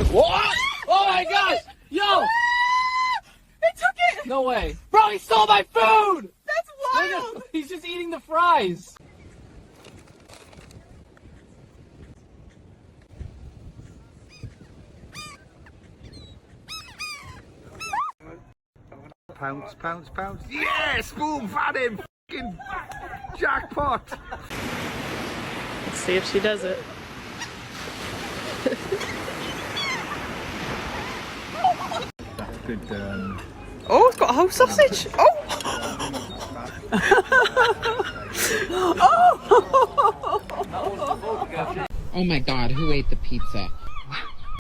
What? Oh my gosh! Yo! It took it! No way. Bro, he stole my food! That's wild! He's just eating the fries. Pounce, pounce, pounce. Yes! Boom! Found him! Fucking jackpot! Let's see if she does it. Good, Oh, it's got a whole sausage! Oh! Oh my god, who ate the pizza?